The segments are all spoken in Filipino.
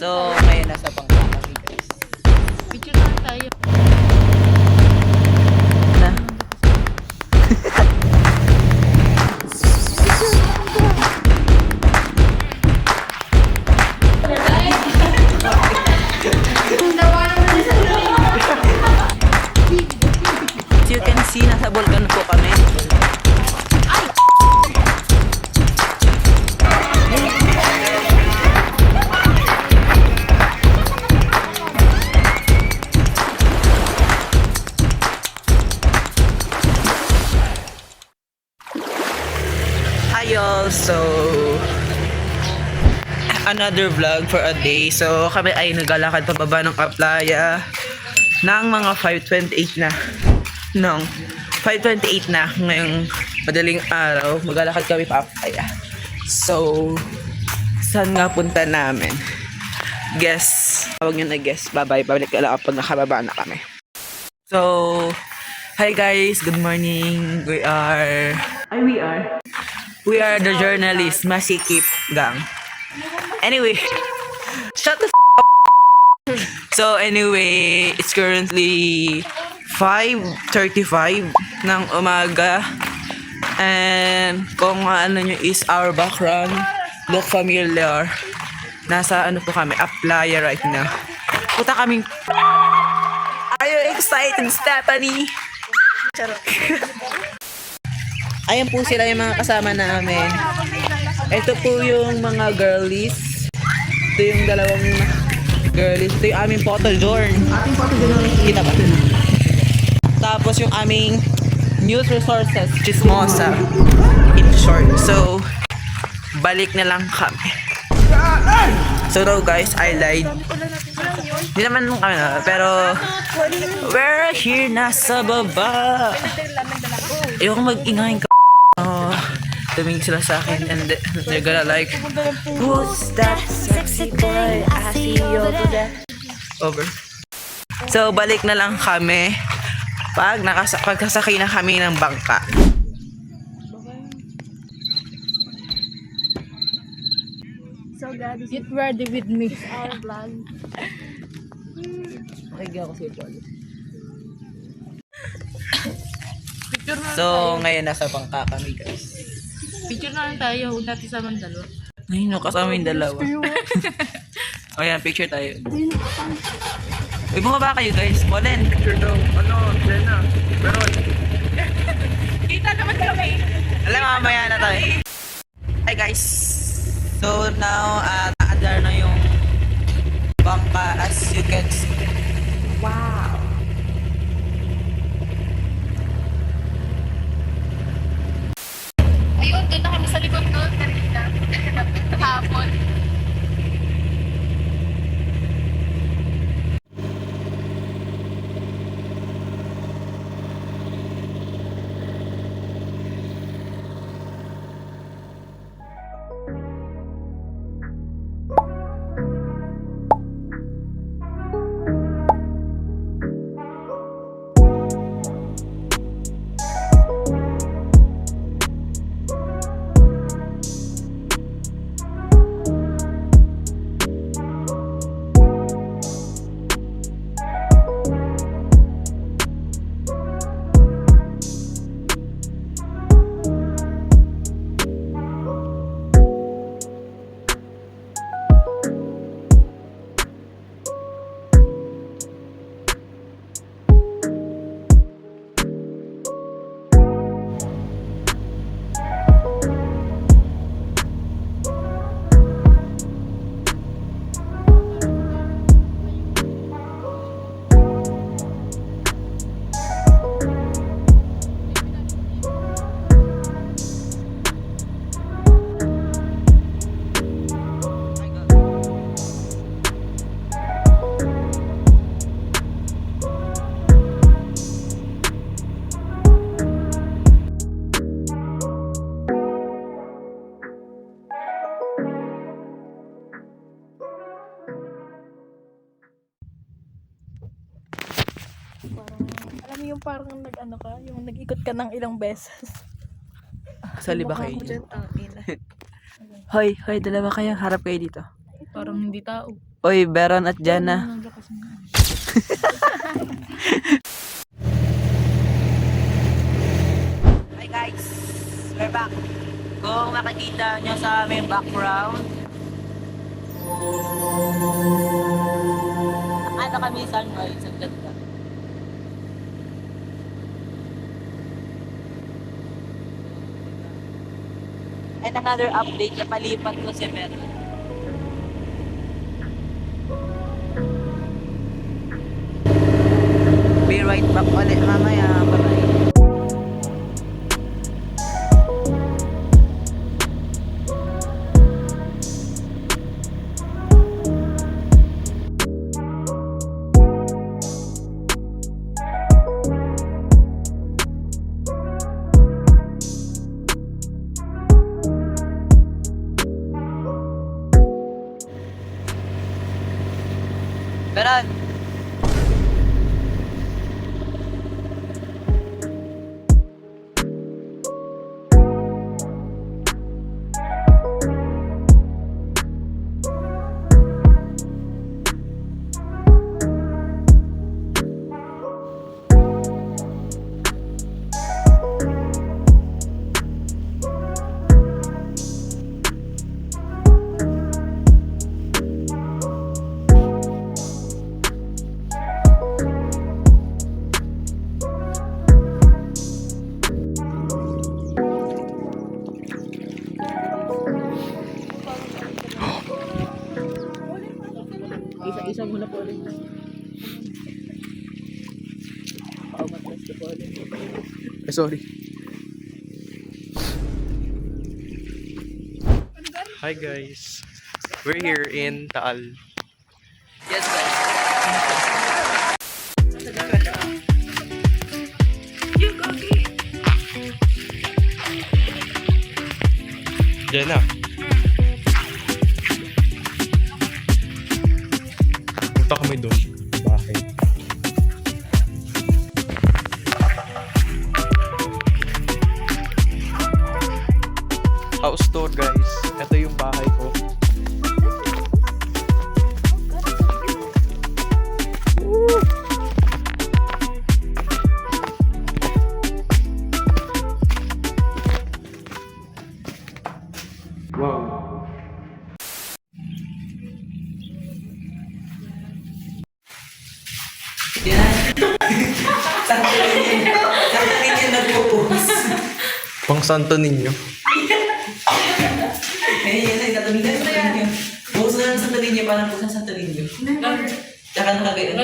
So, ngayon nasa Bangka kami guys. Picture na tayo. Na? As you can see, nasa Volcan po kami. Ayo, so another vlog for a day. So kami ay naglalakad pababa ng Aplaya ng mga 5:28 na. Nung 5:28 na ngayong madaling araw, maglalakad kami pa Aplaya. So saan nga punta namin? Guess. Huwag nyo na guess. Bye-bye. Babalik ka lang kapag nakababa na kami. So, hi guys. Good morning. We are the journalist Masikip Gang. Anyway, shut the up. So anyway, it's currently 5:35 ng umaga. And kung ano nyo is our background, look familiar. Nasa ano po kami, Aplaya right now. Puta kaming... Are you excited, Stephanie? Charot. Ayan po sila yung mga kasama namin. Ito po yung mga girlies. Ito yung dalawang girlies. Ito yung aming photodorn. Ating photodorn. Kita ba? Tapos yung aming news resources. Chismosa. In short. So, balik na lang kami. So now guys, I lied. Hindi naman kami na. Pero, we're here nasa baba. Ayoko mag-ingay ka. Tumingin sila sa akin and they're gonna like, who's that sexy boy? I see you over there. Over. So, balik na lang kami pag pagkasakay na kami ng bangka. So guys, get ready with me. Our vlog. Pakigyan ko si Paul. Picture na So, ngayon nasa bangka kami guys. Picture na lang tayo. Huwag natin sa mandalo. Ay, no, kasama yung dalawa. O yan, picture tayo. Uy, bumaba kayo guys. Colin. Picture daw. Ano, Jenna. Meron. Kita naman kami. Alam, mamaya na tayo. Hi guys. So now, naandar na yung bangka as you can see. Wow. Ayun, doon na kami sa likod doon. Kanina. Hapon. Alam mo yung parang nag-ano ka, yung nag-ikot ka ng ilang beses. Sali ba kayo? Hoy, dalawa kayo. Harap kayo dito. Parang hindi tao. Oy, Beron at Jana. Hi guys, we're back. Kung makikita nyo sa aming background, ano kami sunrise, ang ganda. And another update, napalipat ko si Beron. Be right back ulit mamaya. Bye-bye. Beron! Isa-isa muna po ulit. Paumatras ko po ulit. Sorry. Hi guys. We're here in Taal. Yes, guys. Diyan na. Punta kami doon. Bakit? House tour guys. Ito yung bahay ko. Wow. Santo Niño nagpupus. Pang Santo Niño. Ayun, Santo Niño. Puso na ng Santo Niño, parang puso ng Santo Niño. Tsaka nakagayon.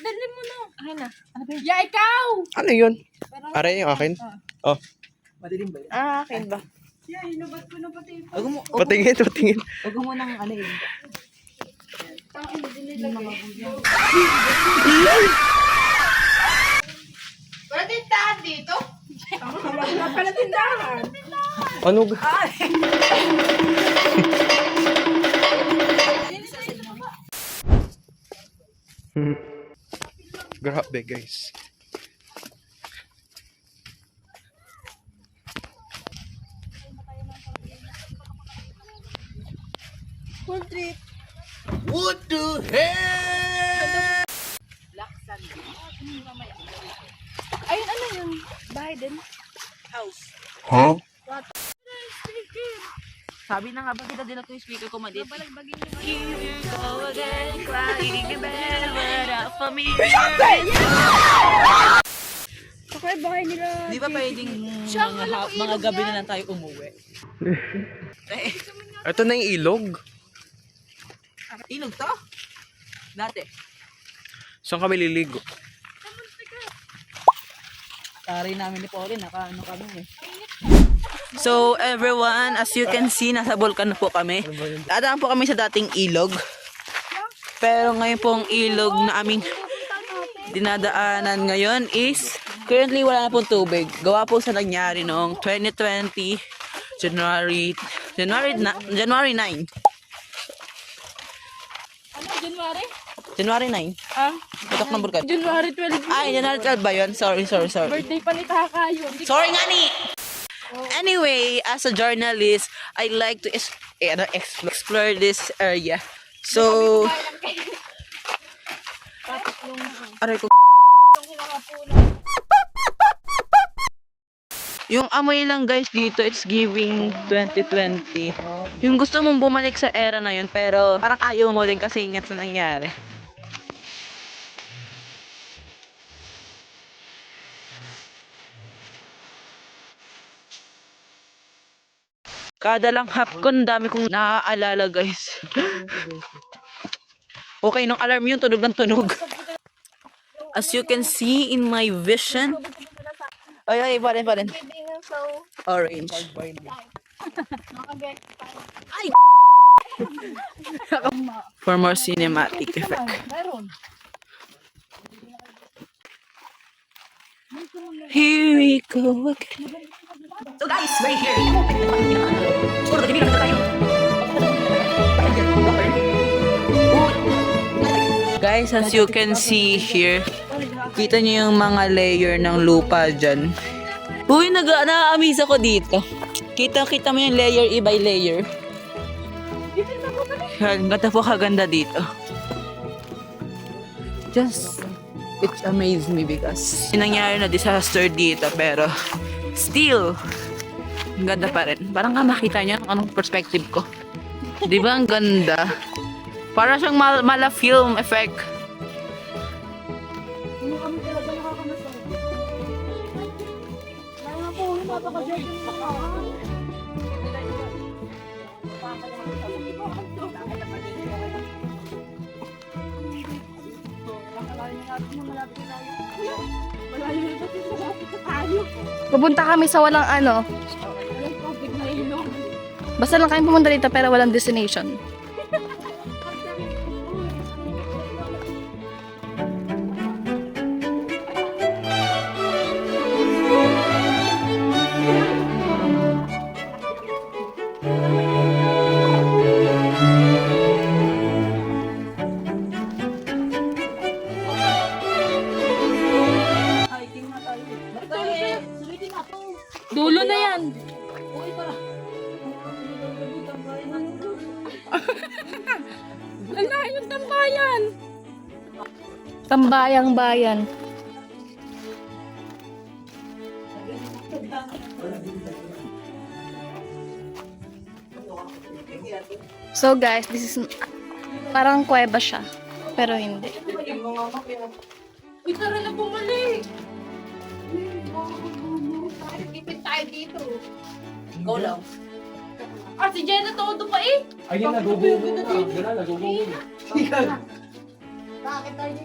Dali mo na. Akin na. Ya, ikaw! Ano yun? Aray yung akin? Oh. Madilim ba yun? Akin ba? Patingin, patingin. Huwag mo nang ano yun. Wala tindahan dito? Wala pala tindahan. Ano? Grabe guys. Full trip. What the hell? Ayun, ano yun? Bahay din? House. Huh? Sabi na nga ba kita din ako yung speaker ko madit. Balagbagin nyo. Here you go again, crying a bell, but out for me. Okay, bahay nila. Di ba pwedeng mga gabi na lang tayo umuwi? Ito na yung ilog. Ilog to? Dati. Saan kami liligo? Tari namin ni Pauline, naka-ano kami eh. So everyone, as you can see, nasa Volcan po kami. Dadaan po kami sa dating ilog. Pero ngayon pong ilog na aming dinadaanan ngayon is currently wala na pong tubig. Gawa po sa nangyari noong 2020, January January 9. Ano, January? January 9. Ah, Putok ng burkat. January 12. Ay, January 12 ba yun? Sorry. Birthday pa ni Takayo. Sorry nga ni! Anyway, as a journalist, I like to explore this area. So, aray ko. Yung amoy lang guys dito, it's giving 2020. Yung gusto mong bumalik sa era na yun, pero parang ayaw mo din kasi ingat na nangyari. Kada lang hapkon, dami kong naaalala guys. Okay, nung alarm yun, tunog ng tunog. As you can see in my vision. Ay, pa rin. Orange. Ay! For more cinematic effect. Here we go again. So guys, we're here. Guys, as you can see here, kita niyo yung mga layer ng lupa dyan. Uy, na-amaze ako dito. Kita mo yung layer by layer. Ganda po kaganda dito. Just, it amazed me because nangyari na disaster dito pero still, ang ganda pa rin. Parang nga makita niyo anong perspective ko. Di ba ang ganda? Para siyang mala film effect. Pupunta kami sa walang ano. Basta lang kami pumunta dito pero walang destination. Dulo na yan. Ala, yung tambayan. Tambayang bayan. So guys, this is parang kuweba siya. Pero hindi. Uy, tara na bumalik. Ipin tayo dito. Go lang. Ah, si Jenna todo pa eh. Ayun, nagugulo na. Gano'n, nagugulo.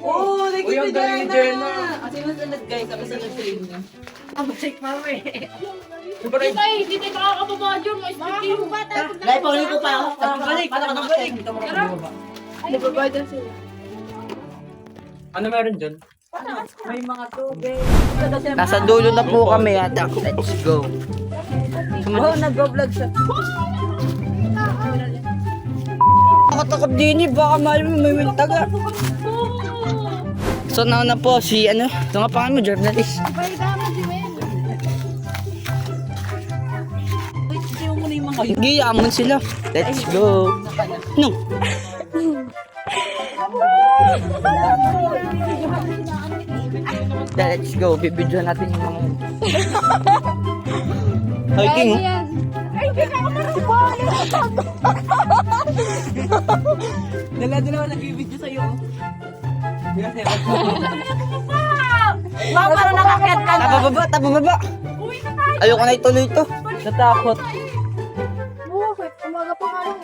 Oh, Uy, ang galing ni Jenna. Kasi nasunod guys, ako sa nag-train niya. Hindi tayo nakakababa dyan. May speaking. Dahil paulit ko pa ako. Balik, paano ka nakasend? Ano meron dyan? Nasa dulo na po kami yata. Let's go. Oh, nag-vlog siya. Nakatakot din eh. Baka may taga. So, nauna po si ano. Ito nga pa mo, journalist. Giyamon sila. Let's go. No. Let's go. Bibidyo natin yung mga hiking. Ay, hindi ka ako marunong. Dala-dala ko nag-video sa'yo. Wow, parang nakakit ka na. Tabababa. Ayoko na ituloy ito. Natakot. Bakit? Umaga pa nga lang.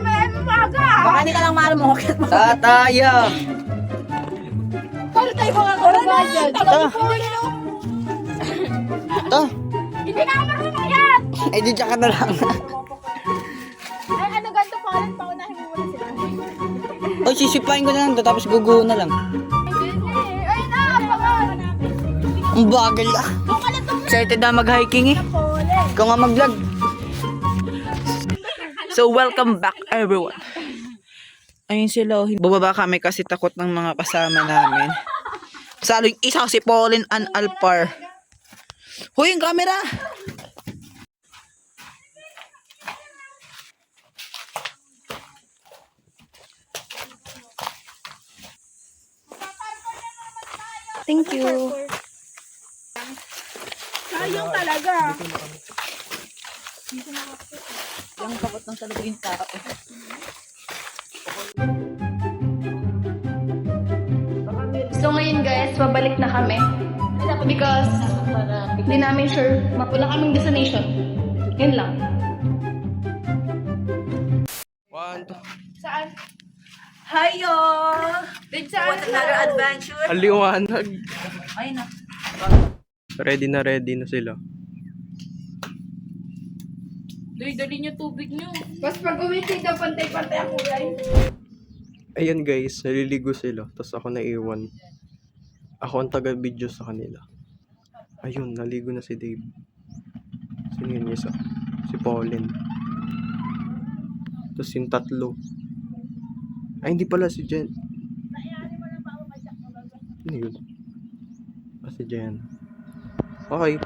May umaga. Baka hindi ka lang mahal mo. Tataya. Paano tayo makakababa dyan? Ito. Hindi na ako marunong yan. Ay, di ka na lang. Ay, ano ganito pangalan? Paunahin mo muna sila. O, sisipain ko na lang to, tapos guguho na lang. Ay, pangalan. Ang bagal ah. Excited na mag-hiking eh. Ikaw nga mag-vlog. So, welcome back everyone. Ayun sila. Bubaba kami kasi takot ng mga kasama namin. Saling isa si Pauline and Alpar. Huy, yung camera! Thank you. Sayang talaga. Yung takot ng talaga yung tao. So ngayon guys, babalik na kami. Because hindi namin sure, wala kaming destination. Yun lang. One, two. Saan? Hayo! Din saan? What another adventure? Aliwanag. Ay na. Ready na sila. Dali niyo tubig niyo. Mas pag umitig daw pantay-pantay ang kulay. Ayan guys, naliligo sila. Tapos ako naiwan. Ako ang taga-video sa kanila. Ayun, naligo na si Dave. Sino yun isa? Si Pauline. Tapos yung tatlo. Ay, hindi pala si Jen. Ano yun? Si Jen. Okay.